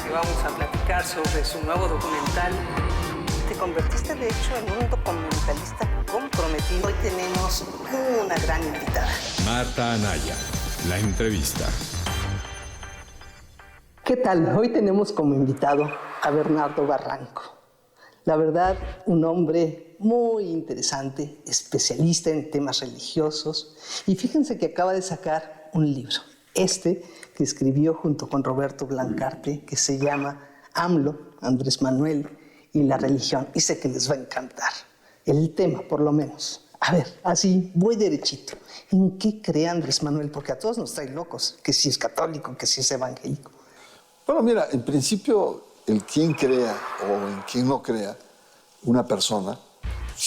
que vamos a platicar sobre su nuevo documental. Te convertiste, de hecho, en un documentalista comprometido. Hoy tenemos una gran invitada. Marta Anaya, la entrevista. ¿Qué tal? Hoy tenemos como invitado a Bernardo Barranco. La verdad, un hombre muy interesante, especialista en temas religiosos. Y fíjense que acaba de sacar un libro. Que escribió junto con Roberto Blancarte, que se llama AMLO, Andrés Manuel y la religión. Y sé que les va a encantar. El tema, por lo menos. A ver, así, voy derechito. ¿En qué cree Andrés Manuel? Porque a todos nos trae locos, que si es católico, que si es evangélico. Bueno, mira, en principio, el quien crea o en quien no crea una persona,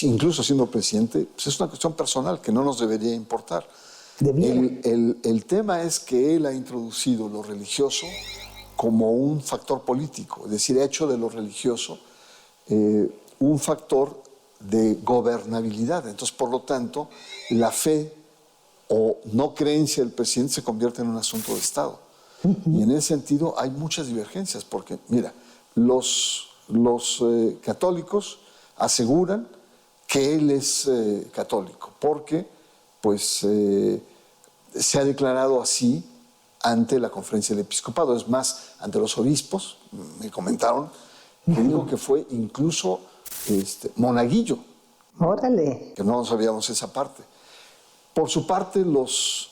incluso siendo presidente, pues es una cuestión personal que no nos debería importar. El tema es que él ha introducido lo religioso como un factor político, es decir, ha hecho de lo religioso un factor de gobernabilidad. Entonces, por lo tanto, la fe o no creencia del presidente se convierte en un asunto de Estado. Y en ese sentido hay muchas divergencias, porque, mira, los católicos aseguran que él es católico, porque, pues, se ha declarado así ante la conferencia del episcopado. Es más, ante los obispos, me comentaron, que dijo que fue incluso monaguillo. ¡Órale! Que no sabíamos esa parte. Por su parte, los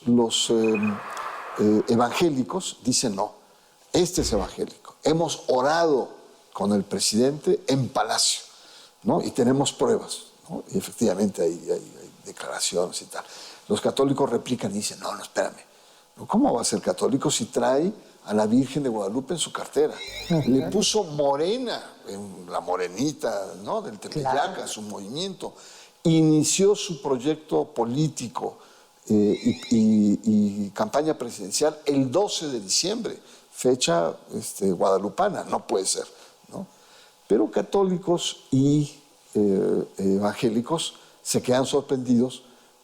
evangélicos dicen no, este es evangélico. Hemos orado con el presidente en Palacio, ¿no? Y tenemos pruebas, ¿no? Y efectivamente hay declaraciones y tal. Los católicos replican y dicen, no, espérame. ¿Cómo va a ser católico si trae a la Virgen de Guadalupe en su cartera? Le puso morena, la morenita, ¿no? Del Tepeyac, claro, su movimiento. Inició su proyecto político y campaña presidencial el 12 de diciembre, fecha guadalupana, no puede ser, ¿no? Pero católicos y evangélicos se quedan sorprendidos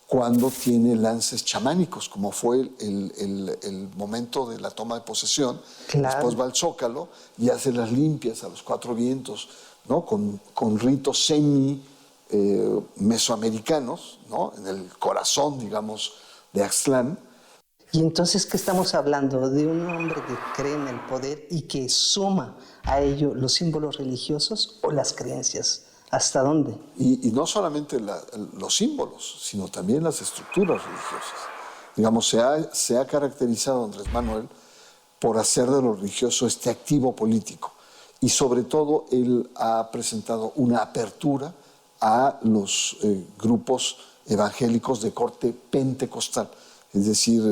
cuando tiene lances chamánicos, como fue el momento de la toma de posesión. Claro. Después va al Zócalo y hace las limpias a los cuatro vientos, ¿no? Con ritos mesoamericanos, ¿no? En el corazón, digamos, de Axtlán. Y entonces, ¿qué estamos hablando? ¿De un hombre que cree en el poder y que suma a ello los símbolos religiosos o las creencias? ¿Hasta dónde? Y no solamente los símbolos, sino también las estructuras religiosas. Digamos, se ha caracterizado Andrés Manuel por hacer de lo religioso este activo político. Y sobre todo, él ha presentado una apertura a los grupos evangélicos de corte pentecostal, es decir,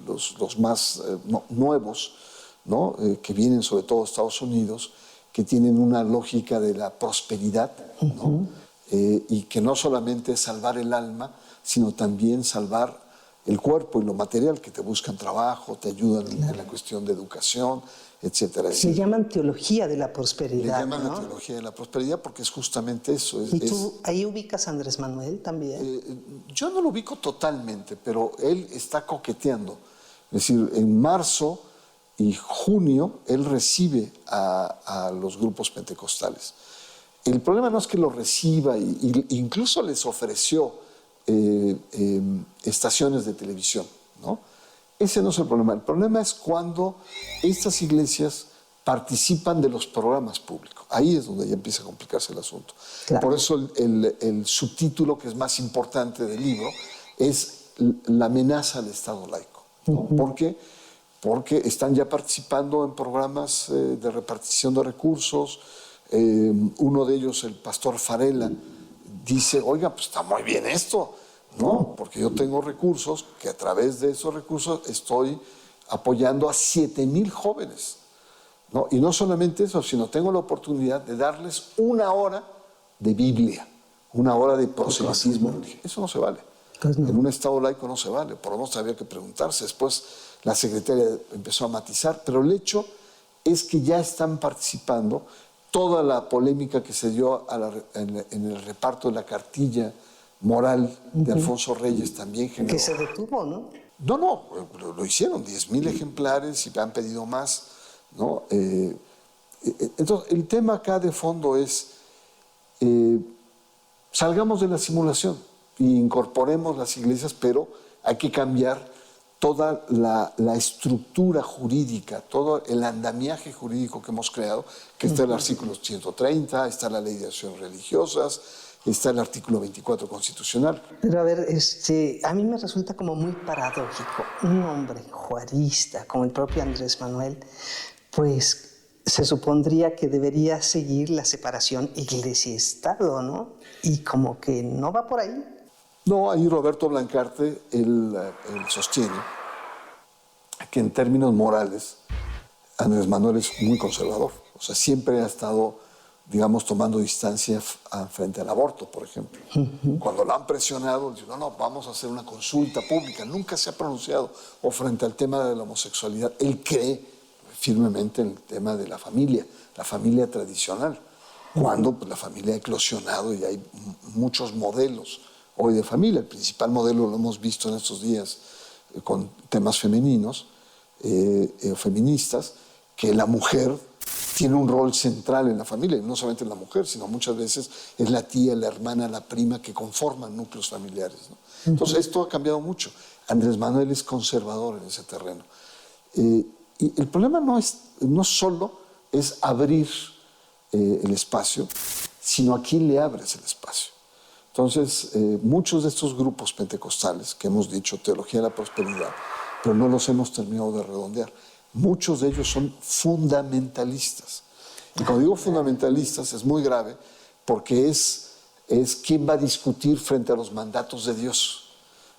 los más nuevos, ¿no? Que vienen sobre todo de Estados Unidos, que tienen una lógica de la prosperidad, ¿no? Y que no solamente es salvar el alma, sino también salvar el cuerpo y lo material, que te buscan trabajo, te ayudan en la cuestión de educación, etcétera. Se llaman teología de la prosperidad, le llaman, ¿no?, la teología de la prosperidad porque es justamente eso. ¿Y tú ahí ubicas a Andrés Manuel también? Yo no lo ubico totalmente, pero él está coqueteando. Es decir, en marzo y junio él recibe a los grupos pentecostales. El problema no es que los reciba, incluso les ofreció estaciones de televisión, ¿no? Ese no es el problema. El problema es cuando estas iglesias participan de los programas públicos. Ahí es donde ya empieza a complicarse el asunto. Claro. Por eso el subtítulo que es más importante del libro es la amenaza al Estado laico, ¿no? ¿Por qué? Porque están ya participando en programas de repartición de recursos. Uno de ellos, el pastor Farela, dice, oiga, pues está muy bien esto, ¿no? Porque yo tengo recursos que a través de esos recursos estoy apoyando a 7,000 jóvenes, ¿no? Y no solamente eso, sino tengo la oportunidad de darles una hora de Biblia, una hora de proselitismo religioso. Eso no se vale. Pues no. En un Estado laico no se vale. Por lo menos había que preguntarse. Después la secretaria empezó a matizar, pero el hecho es que ya están participando. Toda la polémica que se dio en el reparto de la cartilla moral de Alfonso Reyes también generó. Que se detuvo, ¿no? No, lo hicieron, 10,000 ejemplares y han pedido más, ¿no? Entonces, el tema acá de fondo es, salgamos de la simulación e incorporemos las iglesias, pero hay que cambiar toda la estructura jurídica, todo el andamiaje jurídico que hemos creado, que está el artículo 130, está la ley de acciones religiosas, está el artículo 24 constitucional. Pero a ver, a mí me resulta como muy paradójico. Un hombre juarista como el propio Andrés Manuel, pues se supondría que debería seguir la separación iglesia-estado, ¿no? Y como que no va por ahí. No, ahí Roberto Blancarte, él sostiene que en términos morales Andrés Manuel es muy conservador. O sea, siempre ha estado, digamos, tomando distancia frente al aborto, por ejemplo. Cuando lo han presionado, dice, no, vamos a hacer una consulta pública. Nunca se ha pronunciado. O frente al tema de la homosexualidad, él cree firmemente en el tema de la familia tradicional. Cuando pues, la familia ha eclosionado y hay muchos modelos hoy de familia. El principal modelo lo hemos visto en estos días con temas femeninos, feministas, que la mujer tiene un rol central en la familia, y no solamente la mujer, sino muchas veces es la tía, la hermana, la prima que conforman núcleos familiares, ¿no? Entonces esto ha cambiado mucho. Andrés Manuel es conservador en ese terreno. Y el problema no solo es abrir el espacio, sino a quién le abres el espacio. Entonces, muchos de estos grupos pentecostales, que hemos dicho teología de la prosperidad, pero no los hemos terminado de redondear, muchos de ellos son fundamentalistas. Y cuando digo fundamentalistas es muy grave porque es quién va a discutir frente a los mandatos de Dios.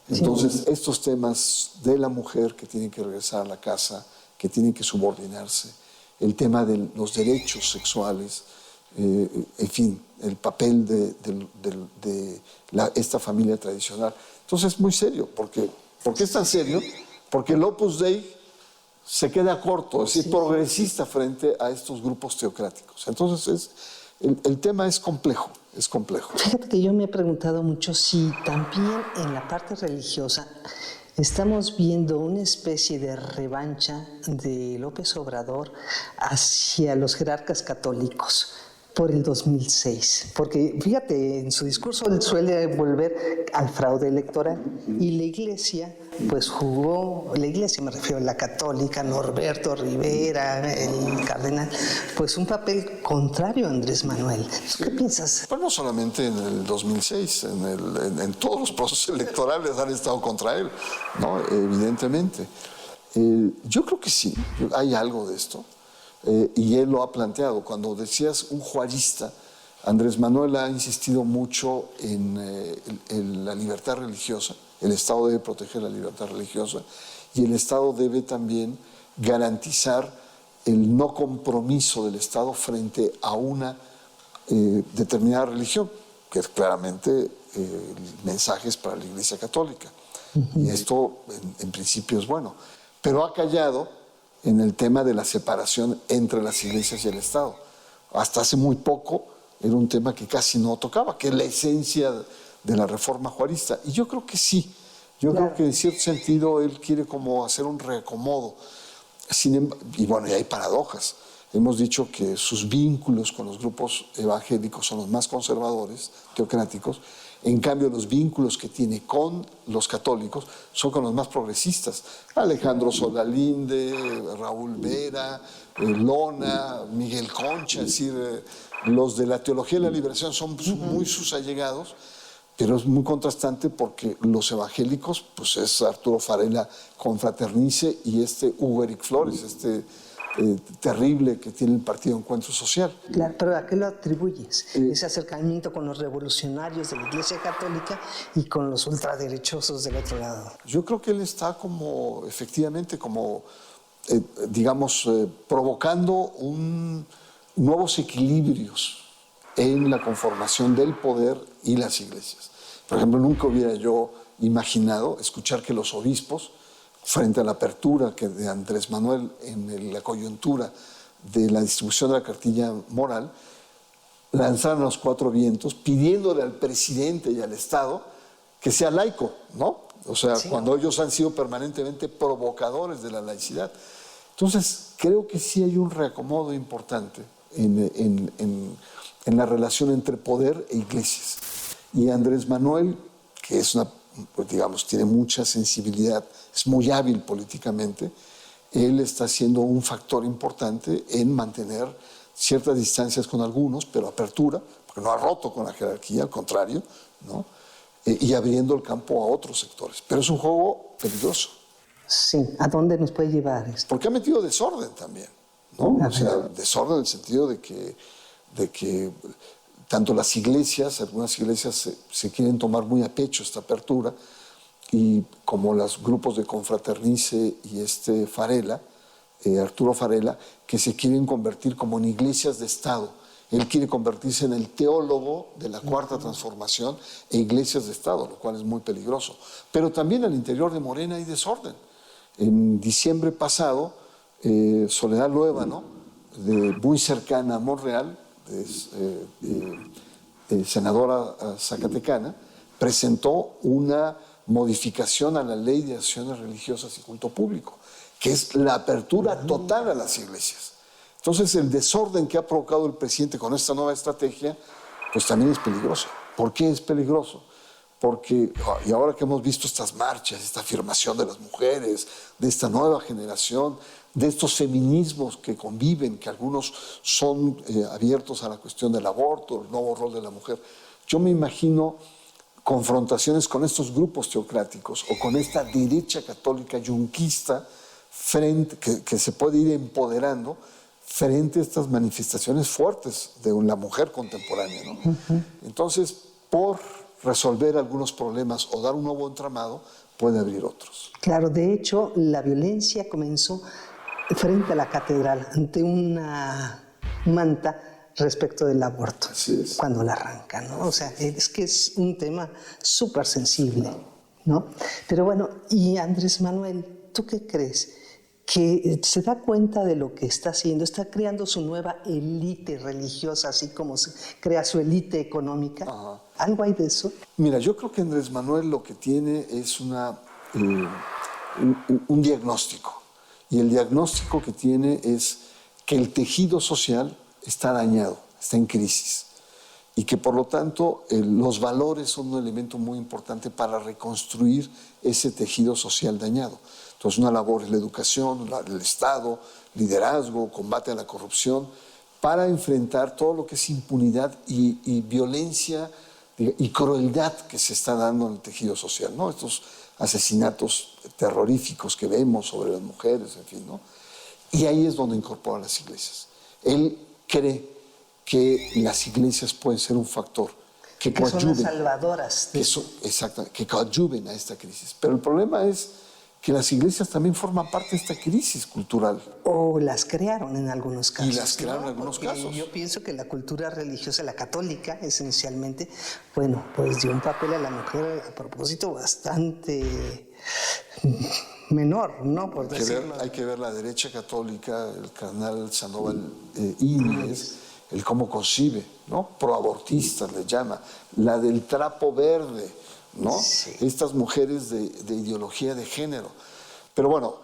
Entonces, estos temas de la mujer que tiene que regresar a la casa, que tienen que subordinarse, el tema de los derechos sexuales, en fin, el papel de esta familia tradicional. Entonces es muy serio. ¿Por qué es tan serio? Porque el Opus Dei se queda corto, es decir, progresista frente a estos grupos teocráticos. Entonces el tema es complejo, es complejo. Fíjate que yo me he preguntado mucho si también en la parte religiosa estamos viendo una especie de revancha de López Obrador hacia los jerarcas católicos por el 2006. Porque, fíjate, en su discurso él suele volver al fraude electoral y la iglesia, pues jugó, la iglesia me refiero a la católica, Norberto Rivera, el cardenal, pues un papel contrario a Andrés Manuel. ¿Qué piensas? Pues no solamente en el 2006, en todos los procesos electorales han estado contra él, ¿no? Evidentemente. Yo creo que sí, hay algo de esto. Y él lo ha planteado. Cuando decías un juarista, Andrés Manuel ha insistido mucho en la libertad religiosa. El Estado debe proteger la libertad religiosa y el Estado debe también garantizar el no compromiso del Estado frente a una determinada religión, que es claramente mensajes para la Iglesia Católica. Y esto en principio es bueno. Pero ha callado en el tema de la separación entre las iglesias y el Estado. Hasta hace muy poco era un tema que casi no tocaba, que es la esencia de la reforma juarista. Y yo creo que sí. Yo creo que en cierto sentido él quiere como hacer un reacomodo. Y bueno, y hay paradojas. Hemos dicho que sus vínculos con los grupos evangélicos son los más conservadores, teocráticos. En cambio, los vínculos que tiene con los católicos son con los más progresistas. Alejandro Solalinde, Raúl Vera, Lona, Miguel Concha, es decir, los de la teología de la liberación son muy sus allegados, pero es muy contrastante porque los evangélicos, pues es Arturo Farela Confraternice y Hugo Eric Flores, terrible que tiene el Partido Encuentro Social. Claro, pero ¿a qué lo atribuyes? Ese acercamiento con los revolucionarios de la Iglesia Católica y con los ultraderechosos del otro lado. Yo creo que él está como, efectivamente, como, digamos, provocando nuevos equilibrios en la conformación del poder y las iglesias. Por ejemplo, nunca hubiera yo imaginado escuchar que los obispos, frente a la apertura de Andrés Manuel en la coyuntura de la distribución de la cartilla moral, lanzaron a los cuatro vientos pidiéndole al presidente y al Estado que sea laico, ¿no? O sea, cuando ellos han sido permanentemente provocadores de la laicidad. Entonces, creo que sí hay un reacomodo importante en la relación entre poder e iglesias. Y Andrés Manuel, que es pues digamos, tiene mucha sensibilidad, es muy hábil políticamente, él está siendo un factor importante en mantener ciertas distancias con algunos, pero apertura, porque no ha roto con la jerarquía, al contrario, ¿no? Y abriendo el campo a otros sectores. Pero es un juego peligroso. Sí, ¿a dónde nos puede llevar esto? Porque ha metido desorden también, ¿no? O sea, desorden en el sentido de que tanto las iglesias, algunas iglesias se quieren tomar muy a pecho esta apertura, y como los grupos de Confraternice y Farela, Arturo Farela, que se quieren convertir como en iglesias de Estado. Él quiere convertirse en el teólogo de la Cuarta Transformación e iglesias de Estado, lo cual es muy peligroso. Pero también al interior de Morena hay desorden. En diciembre pasado, Soledad Luébano, muy cercana a Monreal, senadora zacatecana, presentó una modificación a la Ley de Acciones Religiosas y Culto Público, que es la apertura total a las iglesias. Entonces, el desorden que ha provocado el presidente con esta nueva estrategia, pues también es peligroso. ¿Por qué es peligroso? Porque, y ahora que hemos visto estas marchas, esta afirmación de las mujeres, de esta nueva generación, de estos feminismos que conviven, que algunos son abiertos a la cuestión del aborto, el nuevo rol de la mujer, yo me imagino confrontaciones con estos grupos teocráticos o con esta derecha católica yunquista que se puede ir empoderando frente a estas manifestaciones fuertes de la mujer contemporánea, ¿no? Entonces, por resolver algunos problemas o dar un nuevo entramado, puede abrir otros. Claro, de hecho, la violencia comenzó frente a la catedral, ante una manta respecto del aborto, cuando la arrancan, ¿no? O sea, es que es un tema súper sensible, ¿no? Pero bueno, y Andrés Manuel, ¿tú qué crees? Que se da cuenta de lo que está haciendo, está creando su nueva élite religiosa, así como se crea su élite económica. Ajá. ¿Algo hay de eso? Mira, yo creo que Andrés Manuel lo que tiene es un diagnóstico. Y el diagnóstico que tiene es que el tejido social está dañado, está en crisis. Y que por lo tanto los valores son un elemento muy importante para reconstruir ese tejido social dañado. Entonces una labor es la educación, el Estado, liderazgo, combate a la corrupción, para enfrentar todo lo que es impunidad y violencia y crueldad que se está dando en el tejido social, ¿no? Estos asesinatos terroríficos que vemos sobre las mujeres, en fin, ¿no? Y ahí es donde incorpora las iglesias. Él cree que las iglesias pueden ser un factor que coadyuven, son las salvadoras. Exactamente, que coadyuven a esta crisis. Pero el problema es que las iglesias también forman parte de esta crisis cultural. O las crearon en algunos casos. Y las crearon en algunos casos. Yo pienso que la cultura religiosa, la católica esencialmente, bueno, pues dio un papel a la mujer a propósito bastante menor, ¿no? Por decirlo. Hay que ver la derecha católica, el cardenal Sandoval Íñiguez, el cómo concibe, ¿no? Proabortistas le llama, la del trapo verde, ¿no? Sí. Estas mujeres de ideología de género. Pero bueno,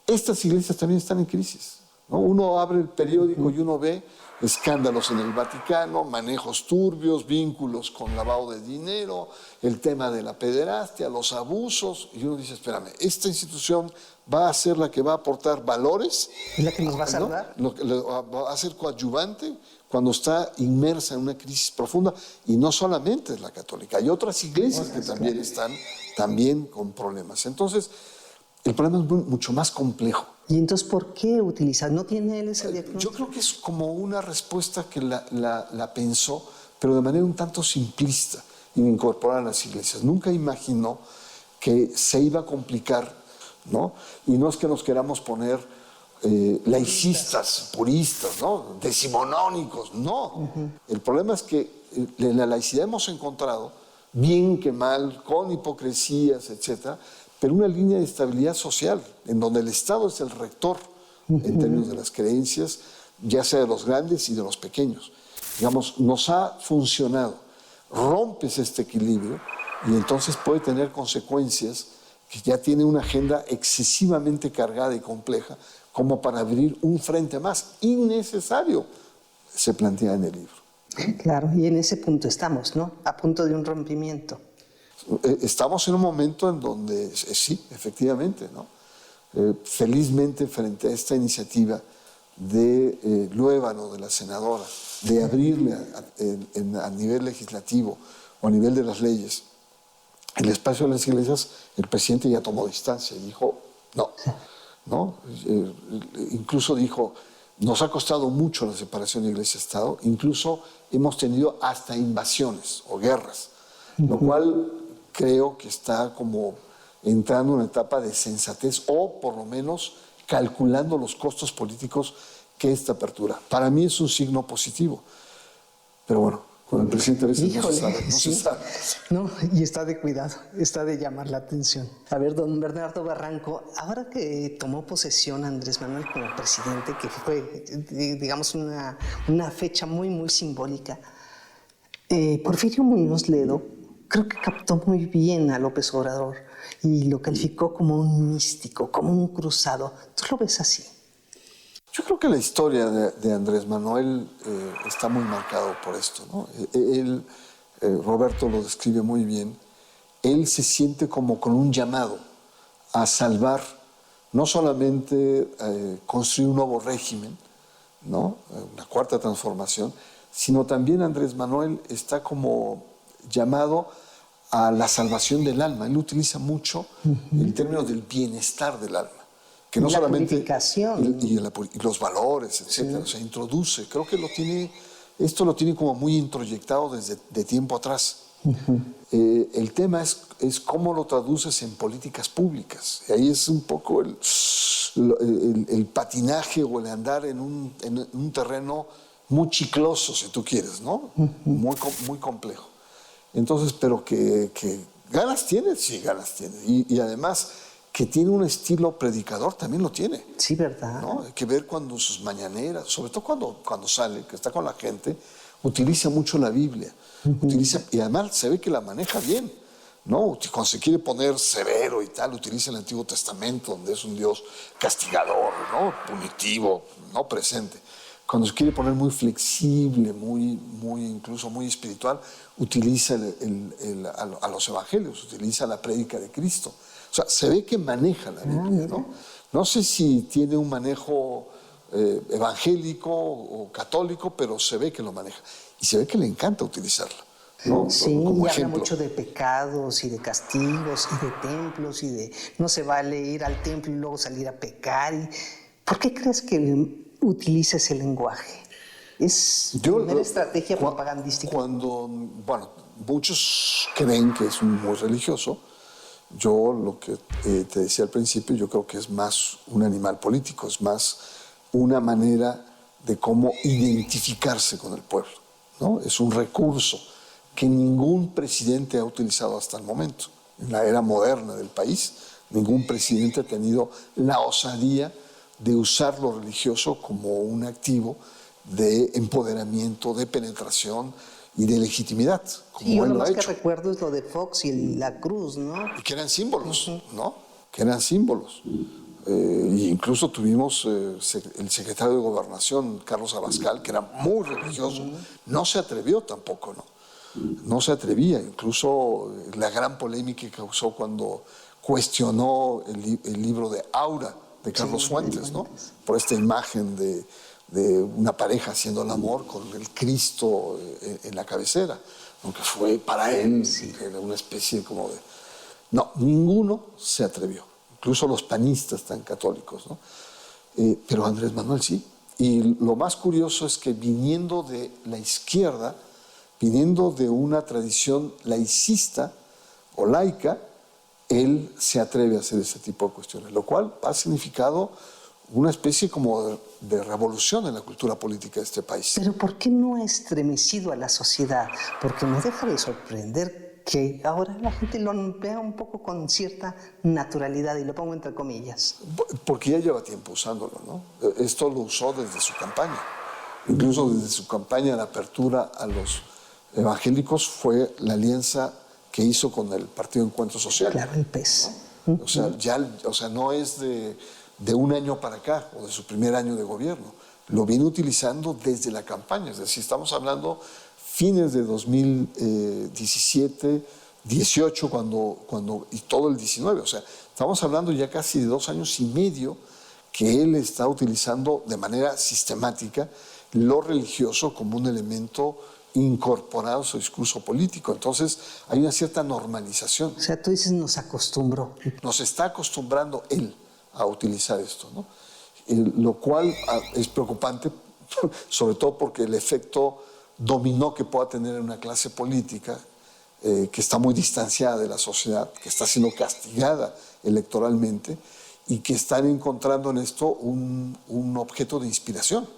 estas iglesias también están en crisis, ¿no? Uno abre el periódico y uno ve escándalos en el Vaticano, manejos turbios, vínculos con lavado de dinero, el tema de la pederastia, los abusos, y uno dice, espérame, esta institución va a ser la que va a aportar valores. ¿Es la que nos va a salvar? ¿No? Va a ser coadyuvante cuando está inmersa en una crisis profunda, y no solamente es la católica, hay otras iglesias que también están con problemas. Entonces, el problema es mucho más complejo. ¿Y entonces por qué utilizar? ¿No tiene él ese diagnóstico? Yo creo que es como una respuesta que la pensó, pero de manera un tanto simplista, en incorporar a las iglesias. Nunca imaginó que se iba a complicar, ¿no? Y no es que nos queramos poner laicistas, puristas, ¿no? Decimonónicos, no. El problema es que en la laicidad hemos encontrado, bien que mal, con hipocresías, etcétera, pero una línea de estabilidad social, en donde el Estado es el rector en términos de las creencias, ya sea de los grandes y de los pequeños. Digamos, nos ha funcionado. Rompes este equilibrio y entonces puede tener consecuencias que ya tiene una agenda excesivamente cargada y compleja como para abrir un frente más innecesario, se plantea en el libro. Claro, y en ese punto estamos, ¿no? A punto de un rompimiento. Estamos en un momento en donde, sí, efectivamente, ¿no? Felizmente, frente a esta iniciativa de Luévano, de la senadora, de abrirle a nivel legislativo o a nivel de las leyes el espacio de las iglesias, el presidente ya tomó distancia y dijo, no, ¿no? Incluso dijo, nos ha costado mucho la separación de iglesia-estado, incluso hemos tenido hasta invasiones o guerras, lo cual creo que está como entrando en una etapa de sensatez o por lo menos calculando los costos políticos que esta apertura. Para mí es un signo positivo, pero bueno, con el presidente a veces no se sabe. No, y está de cuidado, está de llamar la atención. A ver, don Bernardo Barranco, ahora que tomó posesión Andrés Manuel como presidente, que fue, digamos, una fecha muy, muy simbólica, Porfirio Muñoz Ledo creo que captó muy bien a López Obrador y lo calificó como un místico, como un cruzado. ¿Tú lo ves así? Yo creo que la historia de Andrés Manuel está muy marcado por esto, ¿no? Él, Roberto lo describe muy bien, él se siente como con un llamado a salvar, no solamente construir un nuevo régimen, ¿no? Una cuarta transformación, sino también Andrés Manuel está como llamado a la salvación del alma. Él utiliza mucho el término del bienestar del alma. Que no la solamente purificación. y los valores, etcétera, sí. O sea, introduce, creo que esto lo tiene como muy introyectado desde de tiempo atrás. El tema es cómo lo traduces en políticas públicas. Y ahí es un poco el patinaje o el andar en un terreno muy chicloso, si tú quieres, ¿no? Muy complejo. Entonces, pero que ganas tiene, sí, ganas tiene. Y además que tiene un estilo predicador, también lo tiene. Sí, ¿verdad? ¿No? Hay que ver cuando sus mañaneras, sobre todo cuando sale, que está con la gente, utiliza mucho la Biblia. Y además se ve que la maneja bien, ¿no? Cuando se quiere poner severo y tal, utiliza el Antiguo Testamento, donde es un Dios castigador, ¿no? Punitivo, no presente. Cuando se quiere poner muy flexible, incluso muy espiritual, utiliza a los evangelios, utiliza la prédica de Cristo. O sea, se ve que maneja la Biblia, ¿no? No sé si tiene un manejo evangélico o católico, pero se ve que lo maneja. Y se ve que le encanta utilizarlo, ¿no? Sí, como y ejemplo. Habla mucho de pecados y de castigos y de templos y de no se vale ir al templo y luego salir a pecar. ¿Por qué crees que utiliza ese lenguaje? ¿Es una estrategia propagandística? Muchos creen que es muy religioso. Yo lo que te decía al principio, yo creo que es más un animal político, es más una manera de cómo identificarse con el pueblo, ¿no? Es un recurso que ningún presidente ha utilizado hasta el momento. En la era moderna del país, ningún presidente ha tenido la osadía de usar lo religioso como un activo de empoderamiento, de penetración y de legitimidad. Sí, yo lo más que recuerdo es lo de Fox y la cruz, ¿no? Y que eran símbolos, ¿no? Que eran símbolos. Incluso tuvimos el secretario de Gobernación, Carlos Abascal, que era muy religioso. No se atrevió tampoco, ¿no? No se atrevía. Incluso la gran polémica que causó cuando cuestionó el libro de Aura de Carlos Fuentes, ¿no? Por esta imagen de una pareja haciendo el amor con el Cristo en la cabecera, aunque fue para él era una especie como de... No, ninguno se atrevió, incluso los panistas tan católicos, ¿no? Pero Andrés Manuel sí. Y lo más curioso es que viniendo de la izquierda, viniendo de una tradición laicista o laica, él se atreve a hacer ese tipo de cuestiones, lo cual ha significado una especie como de revolución en la cultura política de este país. Pero ¿por qué no ha estremecido a la sociedad? Porque no deja de sorprender que ahora la gente lo vea un poco con cierta naturalidad, y lo pongo entre comillas. Porque ya lleva tiempo usándolo, ¿no? Esto lo usó desde su campaña. Incluso desde su campaña de apertura a los evangélicos fue la alianza que hizo con el Partido Encuentro Social. Claro, el PES. O sea, no es de un año para acá o de su primer año de gobierno. Lo viene utilizando desde la campaña. Es decir, estamos hablando fines de 2017, 18 y todo el 19. O sea, estamos hablando ya casi de 2 años y medio que él está utilizando de manera sistemática lo religioso como un elemento incorporado a su discurso político. Entonces hay una cierta normalización. O sea, tú dices nos acostumbró. Nos está acostumbrando él a utilizar esto, ¿no? Lo cual es preocupante, sobre todo porque el efecto dominó que pueda tener en una clase política que está muy distanciada de la sociedad, que está siendo castigada electoralmente y que están encontrando en esto un objeto de inspiración,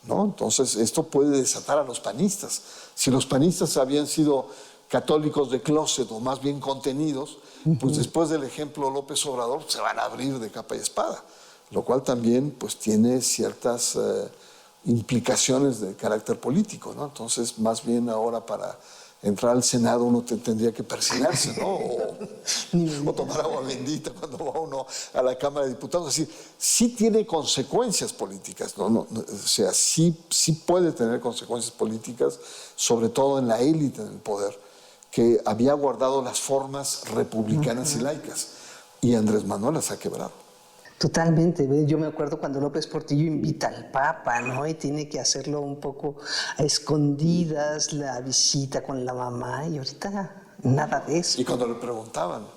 ¿no? Entonces, esto puede desatar a los panistas. Si los panistas habían sido católicos de closet o más bien contenidos, pues después del ejemplo López Obrador se van a abrir de capa y espada, lo cual también pues tiene ciertas implicaciones de carácter político, ¿no? Entonces, más bien ahora para entrar al Senado uno tendría que persignarse, ¿no? O tomar agua bendita cuando va uno a la Cámara de Diputados. Es decir, sí tiene consecuencias políticas, ¿no? O sea, sí puede tener consecuencias políticas, sobre todo en la élite del poder, que había guardado las formas republicanas y laicas, y Andrés Manuel las ha quebrado. Totalmente. Yo me acuerdo cuando López Portillo invita al Papa, ¿no? Y tiene que hacerlo un poco a escondidas, la visita con la mamá, y ahorita nada de eso. Y cuando le preguntaban,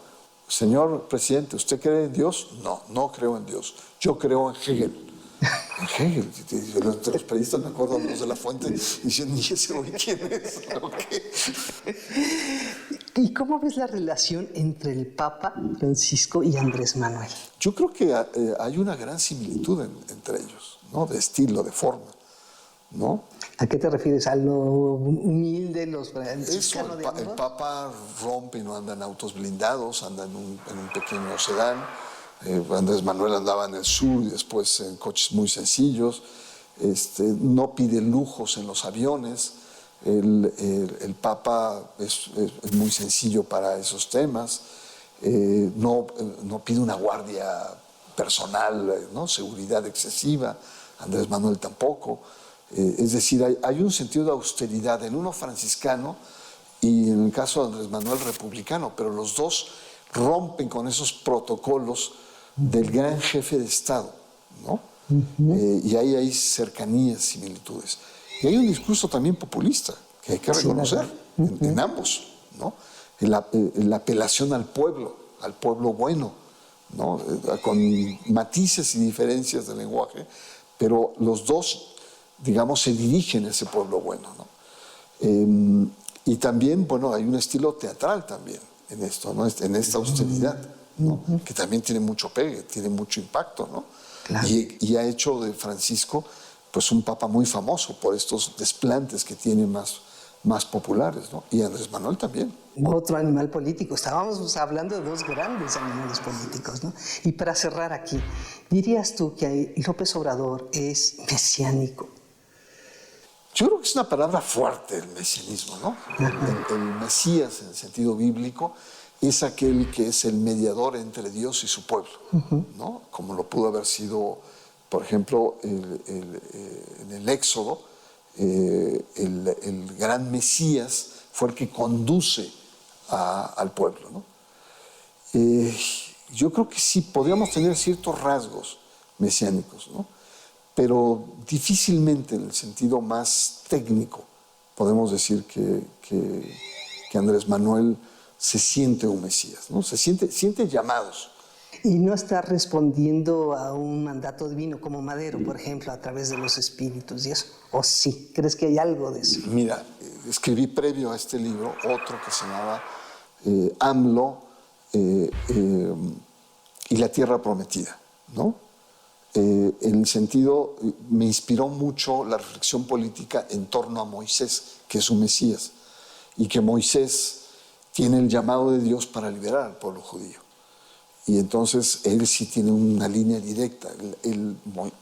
señor presidente, ¿usted cree en Dios? No, no creo en Dios. Yo creo en Hegel. En Hegel. De los periodistas me acuerdo los de La Fuente diciendo, ¿y ese güey quién es? ¿Qué? ¿Y cómo ves la relación entre el Papa Francisco y Andrés Manuel? Yo creo que hay una gran similitud entre ellos, ¿no? De estilo, de forma, ¿no? ¿A qué te refieres? ¿A lo humilde, los franciscanos de el Papa rompe y no anda en autos blindados, anda en un pequeño sedán. Andrés Manuel andaba en el sur y después en coches muy sencillos. No pide lujos en los aviones. El Papa es muy sencillo para esos temas. No pide una guardia personal, ¿no? Seguridad excesiva. Andrés Manuel tampoco. Es decir, hay un sentido de austeridad en uno franciscano y en el caso de Andrés Manuel republicano, pero los dos rompen con esos protocolos del gran jefe de Estado, ¿no? Y ahí hay cercanías, similitudes. Y hay un discurso también populista que hay que reconocer en ambos, ¿no? La apelación al pueblo bueno, ¿no? Con matices y diferencias de lenguaje, pero los dos, digamos, se dirigen a ese pueblo bueno, ¿no? Y también, bueno, hay un estilo teatral también en esto, ¿no? En esta austeridad, ¿no? Que también tiene mucho pegue, tiene mucho impacto, ¿no? Claro. Y ha hecho de Francisco pues un papa muy famoso por estos desplantes que tiene más populares, ¿no? Y Andrés Manuel también. Otro animal político. Estábamos hablando de dos grandes animales políticos, ¿no? Y para cerrar aquí, ¿dirías tú que López Obrador es mesiánico? Yo creo que es una palabra fuerte el mesianismo, ¿no? El Mesías, en el sentido bíblico, es aquel que es el mediador entre Dios y su pueblo, ¿no? Como lo pudo haber sido, por ejemplo, en el Éxodo, el gran Mesías fue el que conduce al pueblo, ¿no? Yo creo que sí, podríamos tener ciertos rasgos mesiánicos, ¿no? Pero difícilmente en el sentido más técnico podemos decir que Andrés Manuel se siente un Mesías, ¿no? Siente llamados. Y no está respondiendo a un mandato divino como Madero, por ejemplo, a través de los espíritus y eso. ¿O sí? ¿Crees que hay algo de eso? Mira, escribí previo a este libro otro que se llamaba AMLO y la Tierra Prometida, ¿no? En el sentido, me inspiró mucho la reflexión política en torno a Moisés, que es un Mesías, y que Moisés tiene el llamado de Dios para liberar al pueblo judío. Y entonces él sí tiene una línea directa.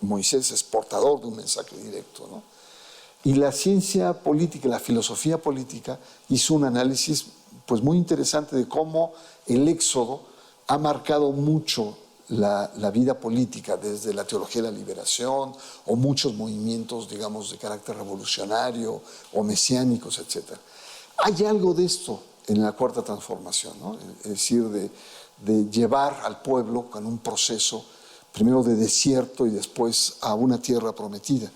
Moisés es portador de un mensaje directo, ¿no? Y la ciencia política, la filosofía política, hizo un análisis pues, muy interesante de cómo el Éxodo ha marcado mucho la vida política, desde la teología de la liberación o muchos movimientos, digamos, de carácter revolucionario o mesiánicos, etc. Hay algo de esto en la Cuarta Transformación, ¿no? Es decir, de llevar al pueblo con un proceso, primero de desierto y después a una tierra prometida.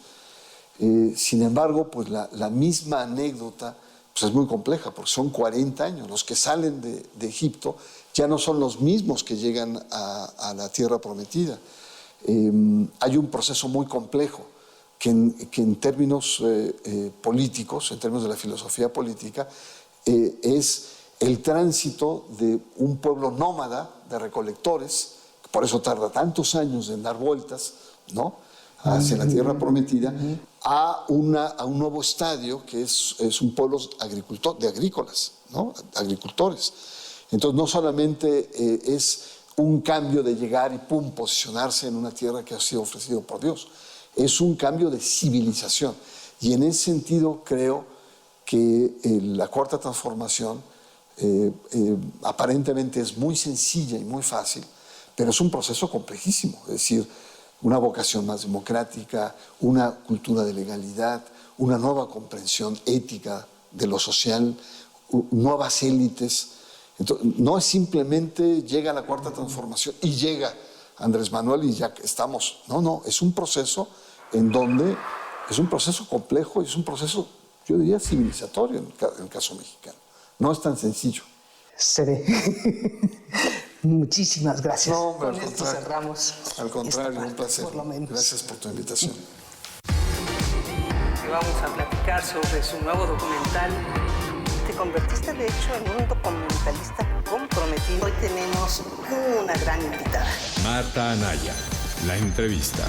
Sin embargo, pues la misma anécdota pues es muy compleja, porque son 40 años. Los que salen de Egipto ya no son los mismos que llegan a la tierra prometida. Hay un proceso muy complejo que en términos políticos, en términos de la filosofía política, es el tránsito de un pueblo nómada de recolectores, por eso tarda tantos años en dar vueltas, ¿no?, hacia la tierra prometida, a un nuevo estadio que es un pueblo de agrícolas, ¿no?, agricultores. Entonces no solamente es un cambio de llegar y pum, posicionarse en una tierra que ha sido ofrecido por Dios, es un cambio de civilización. Y en ese sentido creo que la Cuarta Transformación aparentemente es muy sencilla y muy fácil, pero es un proceso complejísimo. Es decir, una vocación más democrática, una cultura de legalidad, una nueva comprensión ética de lo social, nuevas élites. Entonces, no es simplemente llega la Cuarta Transformación y llega Andrés Manuel y ya estamos. No, es un proceso en donde es un proceso complejo y es un proceso, yo diría, civilizatorio en el caso mexicano. No es tan sencillo. Seré. Muchísimas gracias. No, hombre, con esto cerramos. Al contrario, parte, un placer. Por lo menos. Gracias por tu invitación. Vamos a platicar sobre su nuevo documental. Te convertiste, de hecho, en un documentalista comprometido. Hoy tenemos una gran invitada. Marta Anaya, la entrevista.